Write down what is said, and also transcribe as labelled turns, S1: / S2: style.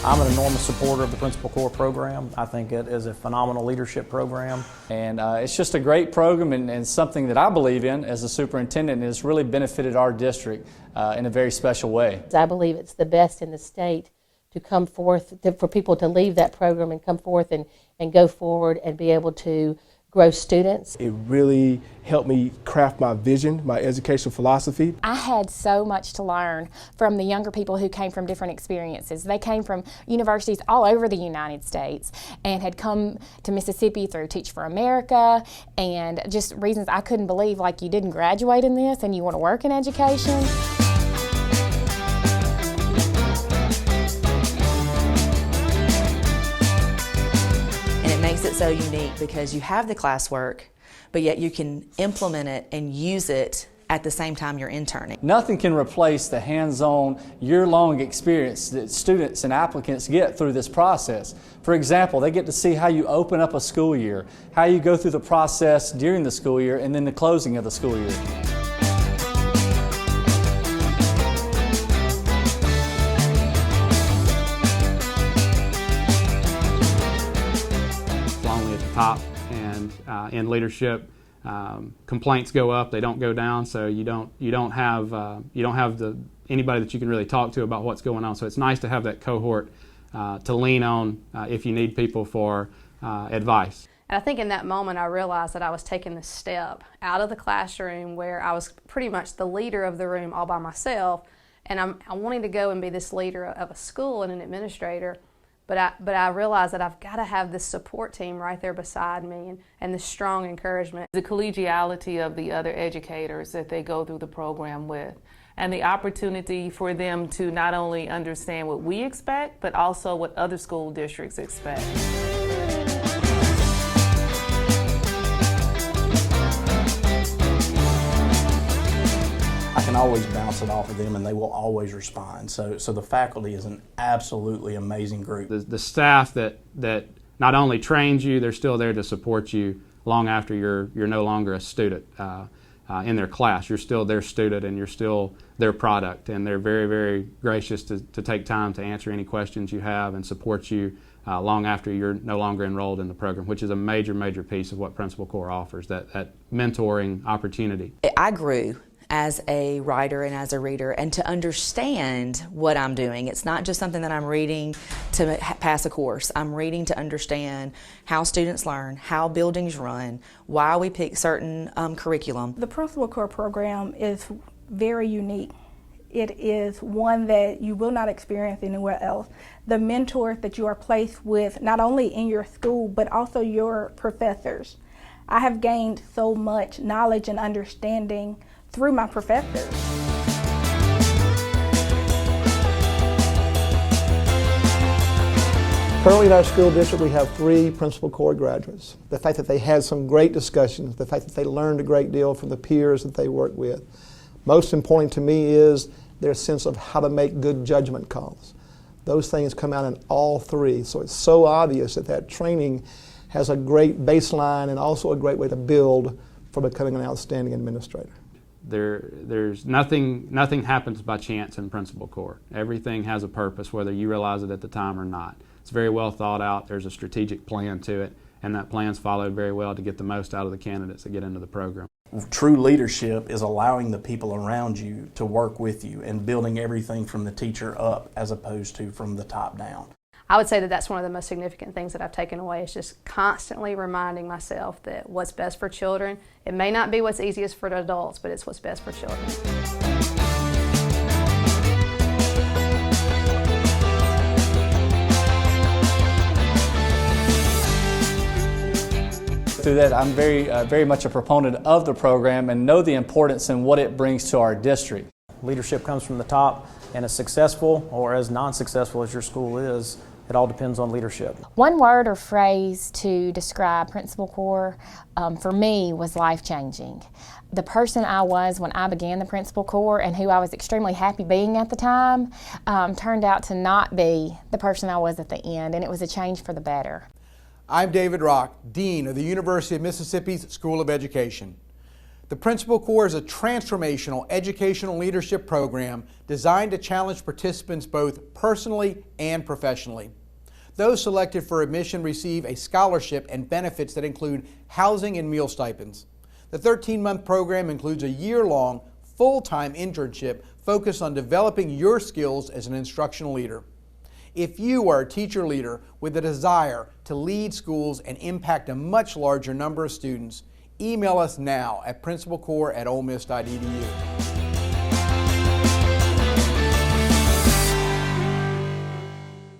S1: I'm an enormous supporter of the Principal Corps program. I think it is a phenomenal leadership program.
S2: And it's just a great program and something that I believe in as a superintendent, and has really benefited our district in a very special way.
S3: I believe it's the best in the state to come forth, for people to leave that program and come forth and go forward and be able to grow students.
S4: It really helped me craft my vision, my educational philosophy.
S5: I had so much to learn from the younger people who came from different experiences. They came from universities all over the United States and had come to Mississippi through Teach for America, and just reasons I couldn't believe, like, you didn't graduate in this and you want to work in education.
S6: It makes it so unique because you have the classwork, but yet you can implement it and use it at the same time you're interning.
S2: Nothing can replace the hands-on, year-long experience that students and applicants get through this process. For example, they get to see how you open up a school year, how you go through the process during the school year, and then the closing of the school year.
S7: Top and in leadership, complaints go up, they don't go down. So you don't have anybody that you can really talk to about what's going on. So it's nice to have that cohort to lean on if you need people for advice.
S8: And I think in that moment I realized that I was taking the step out of the classroom where I was pretty much the leader of the room all by myself, and I'm wanting to go and be this leader of a school and an administrator. But I realize that I've got to have this support team right there beside me and this strong encouragement.
S9: The collegiality of the other educators that they go through the program with, and the opportunity for them to not only understand what we expect, but also what other school districts expect.
S1: I can always bounce it off of them and they will always respond. So the faculty is an absolutely amazing group.
S7: The staff that not only trains you, they're still there to support you long after you're no longer a student in their class. You're still their student and you're still their product, and they're very, very gracious to take time to answer any questions you have and support you long after you're no longer enrolled in the program, which is a major, major piece of what Principal Corps offers, that mentoring opportunity.
S6: I grew as a writer and as a reader, and to understand what I'm doing. It's not just something that I'm reading to pass a course. I'm reading to understand how students learn, how buildings run, why we pick certain curriculum.
S10: The Principal Corps program is very unique. It is one that you will not experience anywhere else. The mentors that you are placed with, not only in your school, but also your professors. I have gained so much knowledge and understanding through my professors.
S11: Currently in our school district we have 3 Principal Corps graduates. The fact that they had some great discussions, the fact that they learned a great deal from the peers that they worked with. Most important to me is their sense of how to make good judgment calls. Those things come out in all 3, so it's so obvious that training has a great baseline and also a great way to build for becoming an outstanding administrator.
S7: There's nothing happens by chance in Principal Corps. Everything has a purpose, whether you realize it at the time or not. It's very well thought out. There's a strategic plan to it, and that plan's followed very well to get the most out of the candidates that get into the program.
S1: True leadership is allowing the people around you to work with you and building everything from the teacher up as opposed to from the top down.
S8: I would say that that's one of the most significant things that I've taken away, is just constantly reminding myself that what's best for children, it may not be what's easiest for the adults, but it's what's best for children.
S2: Through that, I'm very much a proponent of the program and know the importance and what it brings to our district.
S1: Leadership comes from the top, and as successful or as non-successful as your school is, it all depends on leadership.
S5: One word or phrase to describe Principal Corps for me was life-changing. The person I was when I began the Principal Corps and who I was extremely happy being at the time turned out to not be the person I was at the end, and it was a change for the better.
S12: I'm David Rock, Dean of the University of Mississippi's School of Education. The Principal Corps is a transformational educational leadership program designed to challenge participants both personally and professionally. Those selected for admission receive a scholarship and benefits that include housing and meal stipends. The 13-month program includes a year-long, full-time internship focused on developing your skills as an instructional leader. If you are a teacher leader with a desire to lead schools and impact a much larger number of students, email us now at principalcorps@olemiss.edu.